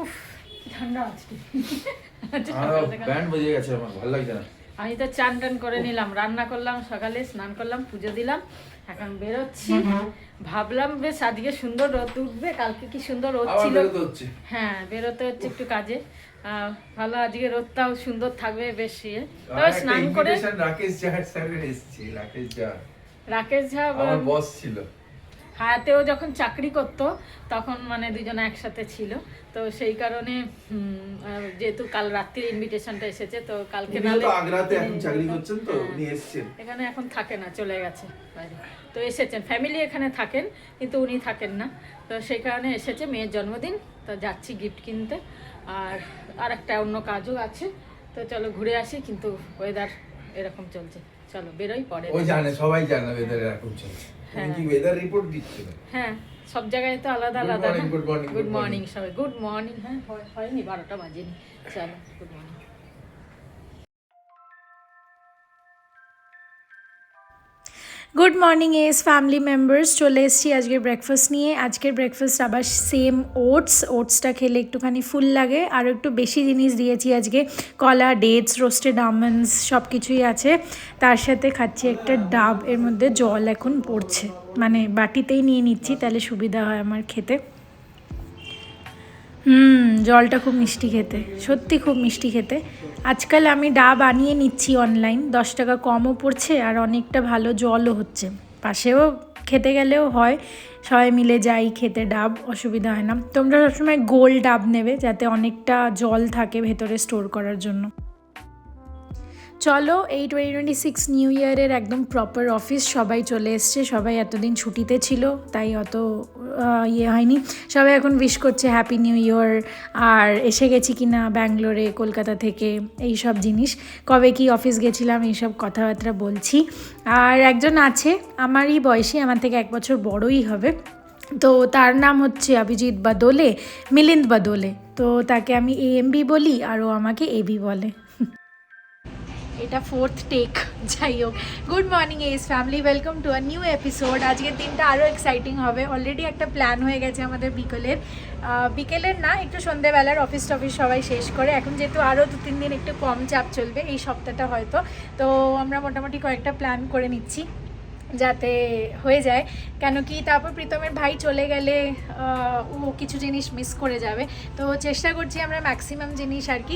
উফ, ঠান্ডা আজকে। ব্যান্ড বেজে গেছে, আমার ভালো লাগছে না। আমি তো চান টান করে নিলাম, রান্না করলাম, সকালে স্নান করলাম, পুজো দিলাম, এখন বেরোচ্ছি। ভাবলাম বেশ আজকে সুন্দর রোদ উঠবে, কালকে কি সুন্দর রোদ ছিল। হ্যাঁ, বেরোতে হচ্ছে একটু কাজে। ভালো, আজকে রোদটাও সুন্দর থাকবে বেশ। তবে স্নান করে রাকেশ ঝাড় স্যারের এসেছি। রাকেশ ঝা আমার বস ছিল। হায়াতেও যখন চাকরি করতো তখন মানে দুজনে একসাথে ছিল, তো সেই কারণে যেহেতু কাল রাত্রির ইনভিটেশনটা এসেছে, তো কালকে নালে আগ্রাতে এখন চাকরি করছেন, তো উনি এসেছেন। এখানে এখন থাকে না, চলে গেছে বাইরে, তো এসেছেন। ফ্যামিলি এখানে থাকেন কিন্তু উনি থাকেন না, তো সেই কারণে এসেছে। মেয়ের জন্মদিন, তো যাচ্ছি গিফট কিনতে। আর একটা অন্য কাজও আছে, তো চলো ঘুরে আসি। কিন্তু ওয়েদার এরকম চলছে, চলো বেরোই পরে। ওই জানে, সবাই জানে ওয়েদার এরকম চলছে। কি ওয়েদার রিপোর্ট দিচ্ছে? হ্যাঁ, সব জায়গায় তো আলাদা আলাদা। গুড মর্নিং সবাই, গুড মর্নিং। হ্যাঁ, হয়নি 12টা বাজেনি। চলো, good morning. Good morning S family members, চলে এসেছি আজকের ব্রেকফাস্ট নিয়ে। আজকের ব্রেকফাস্ট আবার সেম ওটসটা খেলে একটুখানি ফুল লাগে, আরও একটু বেশি জিনিস দিয়েছি আজকে। কলা, ডেটস, রোস্টেড আমন্ডস সব কিছুই আছে। তার সাথে খাচ্ছি একটা ডাব, এর মধ্যে জল এখন পড়ছে, মানে বাটিতেই নিয়ে নিচ্ছি, তাহলে সুবিধা হয় আমার খেতে। জলটা খুব মিষ্টি খেতে, সত্যি খুব মিষ্টি খেতে। আজকাল আমি ডাব আনিয়ে নিচ্ছি অনলাইন, 10 টাকা কমও পড়ছে, আর অনেকটা ভালো জলও হচ্ছে। পাশেও খেতে গেলেও হয়, সবাই মিলে যাই খেতে, ডাব অসুবিধা হয় না। তোমরা সবসময় গোল ডাব নেবে, যাতে অনেকটা জল থাকে ভেতরে স্টোর করার জন্য। চলো, এই 2026 নিউ ইয়ারের একদম প্রপার অফিস, সবাই চলে এসছে। সবাই এতদিন ছুটিতে ছিল, তাই অত ইয়ে হয়নি। সবাই এখন উইশ করছে হ্যাপি নিউ ইয়ার, আর এসে গেছি কি না ব্যাঙ্গালোরে কলকাতা থেকে, এই সব জিনিস, কবে কি অফিস গেছিলাম, এইসব কথাবার্তা বলছি। আর একজন আছে আমারই বয়সী, আমার থেকে 1 বছর বড়ই হবে, তো তার নাম হচ্ছে অভিজিৎ বাদোলে, মিলিন্দ বাদোলে। তো তাকে আমি AMB বলি, আর ও আমাকে AB বলে। এটা 4th টেক, যাই হোক। Good morning S family, welcome to a new episode. আজকের দিনটা আরও এক্সাইটিং হবে। অলরেডি একটা প্ল্যান হয়ে গেছে আমাদের বিকেলের না, একটু সন্ধ্যেবেলার। অফিস টফিস সবাই শেষ করে এখন, যেহেতু আরও 2-3 দিন একটু কম চাপ চলবে এই সপ্তাহটা হয়তো, তো আমরা মোটামুটি কয়েকটা প্ল্যান করে নিচ্ছি যাতে হয়ে যায়। কেন কি তারপর প্রীতমের ভাই চলে গেলে ও কিছু জিনিস মিস করে যাবে, তো চেষ্টা করছি আমরা ম্যাক্সিমাম জিনিস আর কি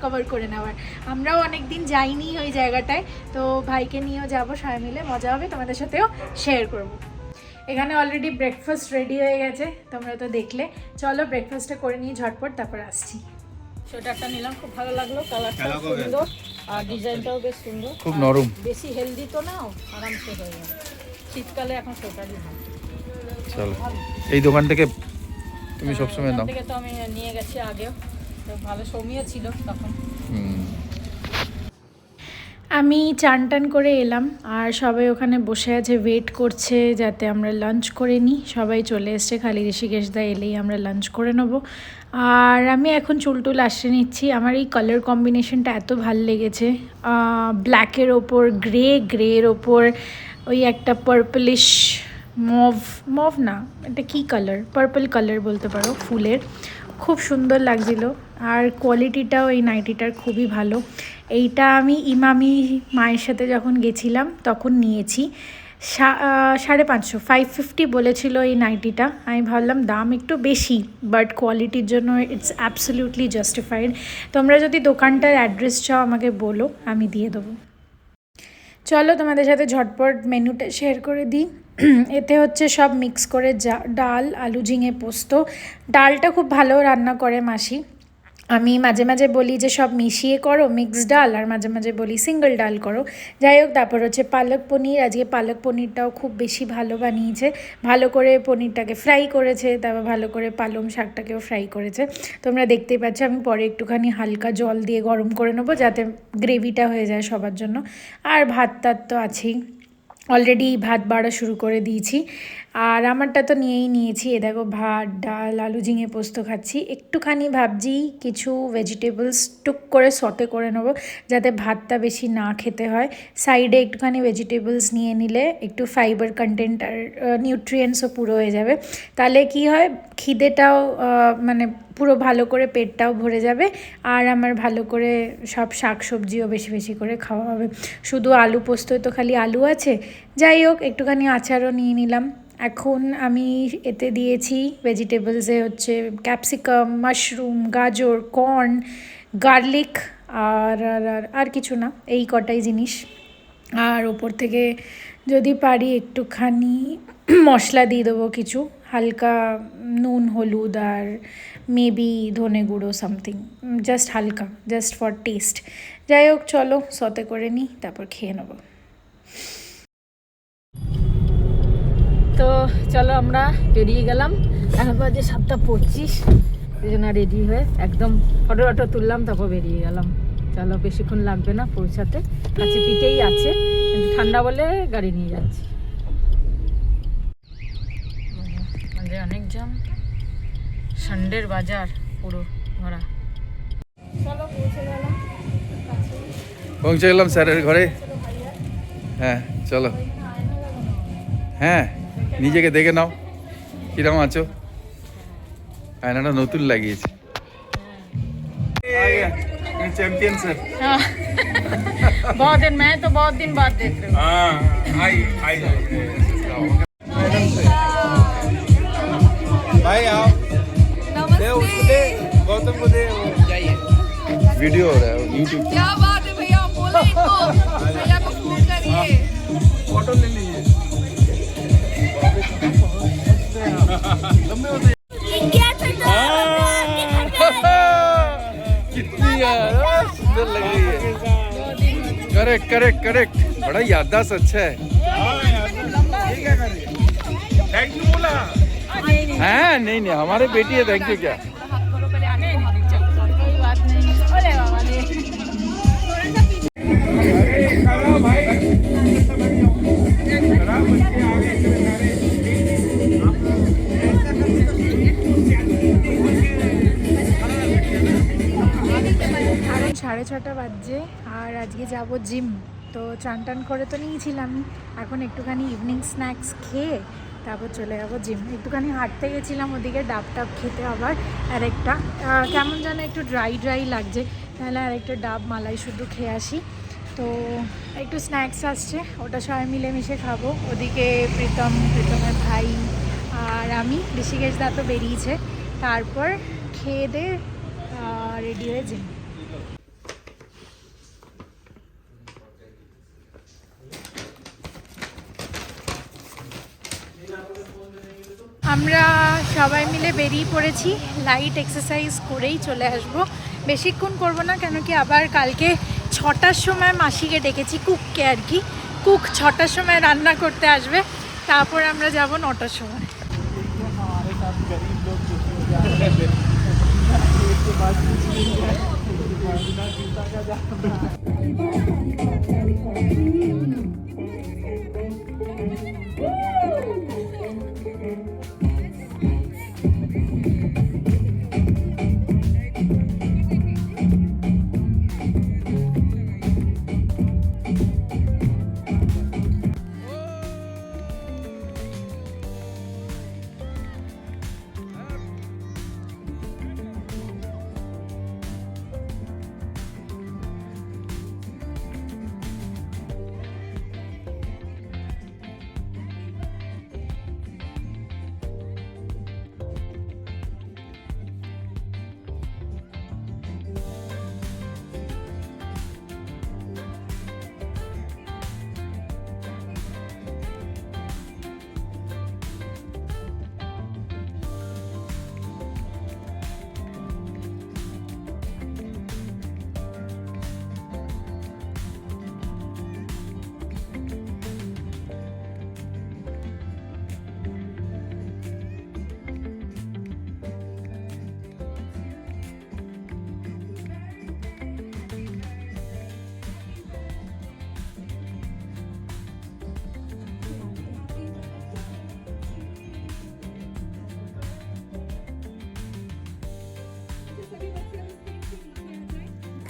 কভার করে নেওয়ার। আমরাও অনেক দিন যাইনি ওই জায়গাটায়, তো ভাইকে নিয়েও যাবো, সবাই মিলে মজা হবে, তোমাদের সাথেও শেয়ার করবো। এখানে অলরেডি ব্রেকফাস্ট রেডি হয়ে গেছে, তোমরা তো দেখলে। চলো ব্রেকফাস্টটা করে নিয়ে ঝটপট তারপর আসছি। সোয়েটারটা নিলাম, খুব ভালো লাগলো, কালারটা সুন্দর আর ডিজাইনটাও বেশ সুন্দর, খুব নরম, বেশি হেলদি তো নাও, আরামসে হয়ে যাবে। শীতকালে এখন সোয়েটারই ভালো। চলো, এই দোকান থেকে তুমি সবসময় নাও। থেকে তো আমি নিয়ে গেছি আগেও, তো ভালো সৌমিও ছিল তখন। আমি চান টান করে এলাম, আর সবাই ওখানে বসে আছে, ওয়েট করছে যাতে আমরা লাঞ্চ করে নিই। সবাই চলে এসছে, খালি ঋষিকেশদা এলেই আমরা লাঞ্চ করে নেবো। আর আমি এখন চুলটুল আসে নিচ্ছি। আমার এই কালার কম্বিনেশনটা এত ভাল লেগেছে, ব্ল্যাকের ওপর গ্রের ওপর ওই একটা পার্পলিশ মভ না, এটা কী কালার, পার্পল কালার বলতে পারো, ফুলের, খুব সুন্দর লাগছিল। আর কোয়ালিটিটাও এই নাইটিটার খুবই ভালো। এইটা আমি ইমামি মায়ের সাথে যখন গেছিলাম তখন নিয়েছি, 550, 550 বলেছিল এই নাইটিটা। আমি ভাবলাম দাম একটু বেশি, বাট কোয়ালিটির জন্য ইটস অ্যাবসলিউটলি জাস্টিফাইড। তোমরা যদি দোকানটার অ্যাড্রেস চাও আমাকে বলো, আমি দিয়ে দেবো। চলো তোমাদের সাথে ঝটপট মেনুটা শেয়ার করে দিই। এতে হচ্ছে সব মিক্স করে ডাল, আলু, ঝিঙে পোস্ত। ডালটা খুব ভালো রান্না করে মাসি। আমি মাঝে মাঝে বলি যে সব মিশিয়ে করো মিক্সড ডাল, আর মাঝে মাঝে বলি সিঙ্গল ডাল করো। যাই হোক, তারপর হচ্ছে পালক পনির। আজকে পালক পনিরটাও খুব বেশি ভালো বানিয়েছে, ভালো করে পনিরটাকে ফ্রাই করেছে, তারপর ভালো করে পালং শাকটাকেও ফ্রাই করেছে। তোমরা দেখতেই পাচ্ছ, আমি পরে একটুখানি হালকা জল দিয়ে গরম করে নেবো যাতে গ্রেভিটা হয়ে যায় সবার জন্য। আর ভাত টাত তো আছেই, অলরেডি ভাত বাড়া শুরু করে দিয়েছি। আর আমারটা তো নিয়েই নিয়েছি। এ দেখো ভাত, ডাল, আলু ঝিঙে পোস্ত খাচ্ছি। একটুখানি ভাবছি কিছু ভেজিটেবলস টুক করে সটে করে নেবো, যাতে ভাতটা বেশি না খেতে হয়। সাইডে একটুখানি ভেজিটেবলস নিয়ে নিলে একটু ফাইবার কন্টেন্ট আর নিউট্রিয়েন্টসও পুরো হয়ে যাবে। তাহলে কি হয়, খিদেটাও মানে পুরো ভালো করে পেটটাও ভরে যাবে, আর আমার ভালো করে সব শাক সবজিও বেশি বেশি করে খাওয়া হবে। শুধু আলু পোস্তয় তো খালি আলু আছে। যাই হোক, একটুখানি আচারও নিয়ে নিলাম। এখন আমি এতে দিয়েছি ভেজিটেবলসে হচ্ছে ক্যাপসিকাম, মাশরুম, গাজর, কর্ন, গার্লিক আর আর আর আর কিছু না, এই কটাই জিনিস। আর ওপর থেকে যদি পারি একটুখানি মশলা দিয়ে দেবো, কিছু হালকা নুন, হলুদ আর মেবি ধনে গুঁড়ো সামথিং, জাস্ট হালকা, জাস্ট ফর টেস্ট। যাই হোক, চলো সতে করে নিই, তারপর খেয়ে নেবো। তো চলো আমরা বেরিয়ে গেলাম। এখন বাজে 7:25, এই জন্য রেডি হয়ে একদম ফটো তুললাম, তারপর বেরিয়ে গেলাম। চলো, বেশিক্ষণ লাগবে না পৌঁছাতে, কাছে পিঠেই আছে, কিন্তু ঠান্ডা বলে গাড়ি নিয়ে যাচ্ছি। অনেক জাম, সানডের বাজার পুরো ভরা। চলো পৌঁছে গেলাম স্যারের ঘরে। হ্যাঁ চলো, হ্যাঁ নিজেকে দেখে নাও কিরকম আছো। আয়নাটা নতুন লাগিয়েছে। Champion sir. बहुत दिन, मैं तो बहुत दिन बाद देख रही हूँ। हाँ आई भाई आओ, दे उसको दे, गौतम को दे, वो जाइए। वीडियो हो रहा है यूट्यूब। क्या बात है भैया, बोलो इनको, भैया को फोन करिए। फोटो ले लीजिए। लंबे होते कितनी यार सुंदर लग रही है। करेक्ट करेक्ट करेक्ट, बड़ा याददाश्त अच्छा है। थैंक यू बोला? हाँ नहीं नहीं, हमारे बेटी है, थैंक यू क्या। कोई बात नहीं। अरे बाबा रे, এখন 6:30 বাজছে, আর আজকে যাব জিম। তো চান টান করে তো নিয়েছিলামই, এখন একটুখানি ইভিনিং স্ন্যাক্স খেয়ে তারপর চলে যাবো জিম। একটুখানি হাঁটতে গেছিলাম ওদিকে, ডাব টাব খেতে আবার আরেকটা, কেমন যেন একটু ড্রাই ড্রাই লাগছে, তাহলে আরেকটা ডাব মালাই শুধু খেয়ে আসি। তো একটু স্ন্যাক্স আসছে, ওটা সবাই মিলেমিশে খাবো। ওদিকে প্রীতমের ভাই আর আমি, ঋষিকেশ দা তো বেরিয়েছে, তারপর খেয়ে দে রেডি হয়ে জিম। আমরা সবাই মিলে বেরিয়ে পড়েছি, লাইট এক্সারসাইজ করেই চলে আসব। বেশিক্ষণ করব না, কেন কি আবার কালকে 6টার সময় মাসিকে ডেকেছি, কুককে আর কি। কুক 6টার সময় রান্না করতে আসবে, তারপর আমরা যাব 9টার সময়।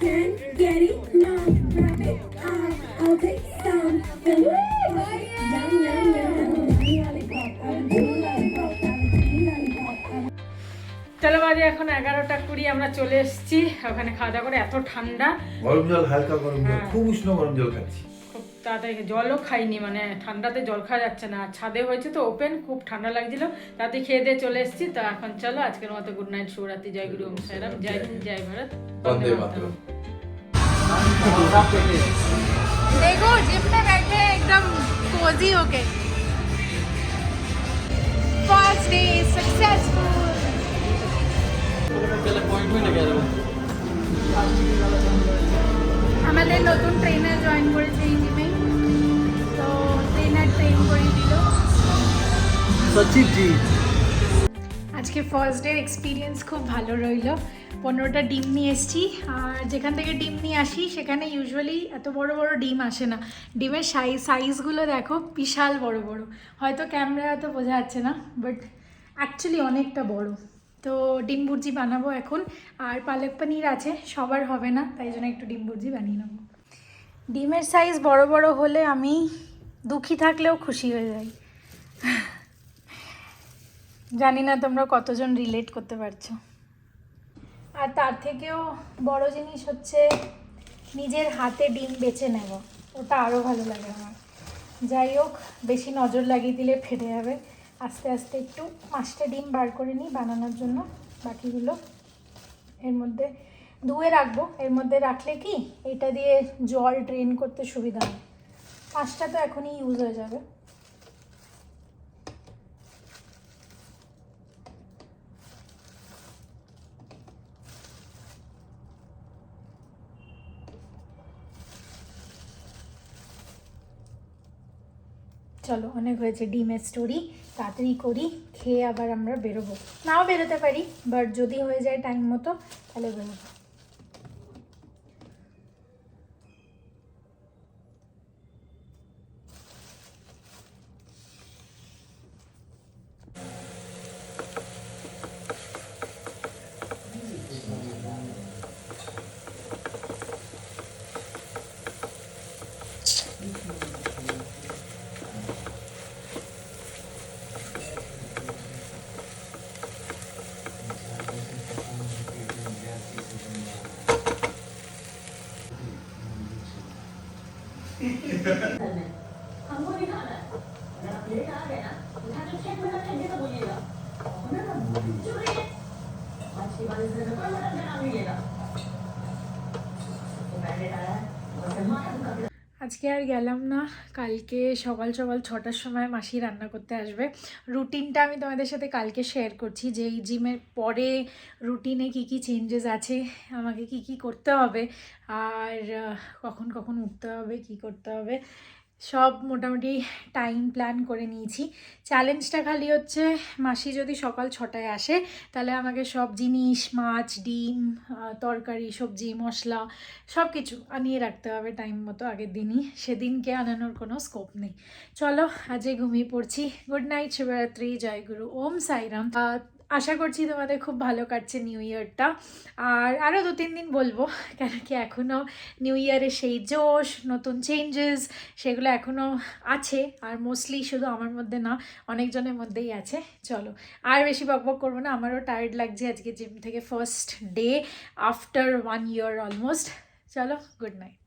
can get it now. Grab it, I'll take some. Yum, yum, yum. Lollipop, lollipop, lollipop. চলো বাজে এখন 11:20, আমরা চলে এসেছি ওখানে খাওয়া দাওয়া করে। এত ঠান্ডা, গরম জল, হালকা গরম জল, হ্যাঁ। খুব উষ্ণ গরম জল খাচ্ছি। খুব তাড়াতাড়ি জলও খাইনি, মানে ঠান্ডাতে জল খাওয়া যাচ্ছে না। আর ছাদে হয়েছে তো ওপেন, খুব ঠান্ডা লাগছিল, তাতে খেয়ে দিয়ে চলে এসেছি। তো এখন চলো আজকের মতো গুড নাইট, শুভরাত্রি, জয় গুরু, ওম সাইরাম, জয় হিন্দ, জয় ভারত, বন্দে মাতরম। देखो जिम में बैठे हैं एकदम कोजी होके। First day successful. আমাদের নতুন ট্রেনার জয়েন করেছে এই জিমে, তো ট্রেনার ট্রেন করে দিল। আজকে ফার্স্ট ডে এক্সপিরিয়েন্স খুব ভালো রইলো। 15টা ডিম নিয়ে এসেছি, আর যেখান থেকে ডিম নিয়ে আসি সেখানে ইউজুয়ালি এত বড় বড় ডিম আসে না। ডিমের সাইজগুলো দেখো, বিশাল বড় বড়। হয়তো ক্যামেরা তো বোঝা যাচ্ছে না, বাট অ্যাকচুয়ালি অনেকটা বড়। তো ডিম ভুর্জি বানাবো এখন, আর পালক পনির আছে, সবার হবে না, তাই জন্য একটু ডিম ভুর্জি বানিয়ে নেবো। ডিমের সাইজ বড় বড় হলে আমি দুঃখী থাকলেও খুশি হয়ে যাই। জানি না তোমরা কতজন রিলেট করতে পারছো। আর তার থেকেও বড় জিনিস হচ্ছে নিজের হাতে ডিম বেছে নেব, ওটা আরও ভালো লাগে আমার। যাই হোক, বেশি নজর লাগিয়ে দিলে ফেটে যাবে। আস্তে আস্তে একটু 5টা ডিম বার করে নিই বানানোর জন্য। বাকিগুলো এর মধ্যে ধুয়ে রাখবো। এর মধ্যে রাখলে কি এটা দিয়ে জল ড্রেন করতে সুবিধা হয়। 5টা তো এখনই ইউজ হয়ে যাবে। চলো, অনেক হয়েছে ডিমের স্টোরি, তাড়াতাড়ি করি, খেয়ে আবার আমরা বেরোবো। নাও বেরোতে পারি, বাট যদি হয়ে যায় টাইম মতো তাহলে বেরোবো। আজকে আর গেলাম না, কালকে সকাল সকাল 6টার সময় মাসি রান্না করতে আসবে। রুটিনটা আমি তোমাদের সাথে কালকে শেয়ার করছি, যে এই জিমের পরে রুটিনে কি কি চেঞ্জেস আছে, আমাকে কি কি করতে হবে, আর কখন কখন উঠতে হবে, কি করতে হবে, সব মোটামুটি টাইম প্ল্যান করে নিয়েছি। চ্যালেঞ্জটা খালি হচ্ছে মাসি যদি সকাল 6টায় আসে তাহলে আমাকে সব জিনিস, মাছ, ডিম, তরকারি, সবজি, মশলা সব কিছু আনিয়ে রাখতে হবে টাইম মতো আগের দিনই। সেদিনকে আনানোর কোনো স্কোপ নেই। চলো আজকে ঘুমিয়ে পড়ছি। গুড নাইট, শুভরাত্রি, জয় গুরু, ওম সাইরাম। আশা করছি তোমাদের খুব ভালো কাটছে নিউ ইয়ারটা। আর আরও 2-3 দিন বলবো, কেন কি এখনও নিউ ইয়ারে সেই জোশ, নতুন চেঞ্জেস সেগুলো এখনও আছে। আর মোস্টলি শুধু আমার মধ্যে না, অনেকজনের মধ্যেই আছে। চলো আর বেশি বকবক করবো না, আমারও টায়ার্ড লাগছে আজকে জিম থেকে first day after 1 year almost. চলো, গুড নাইট।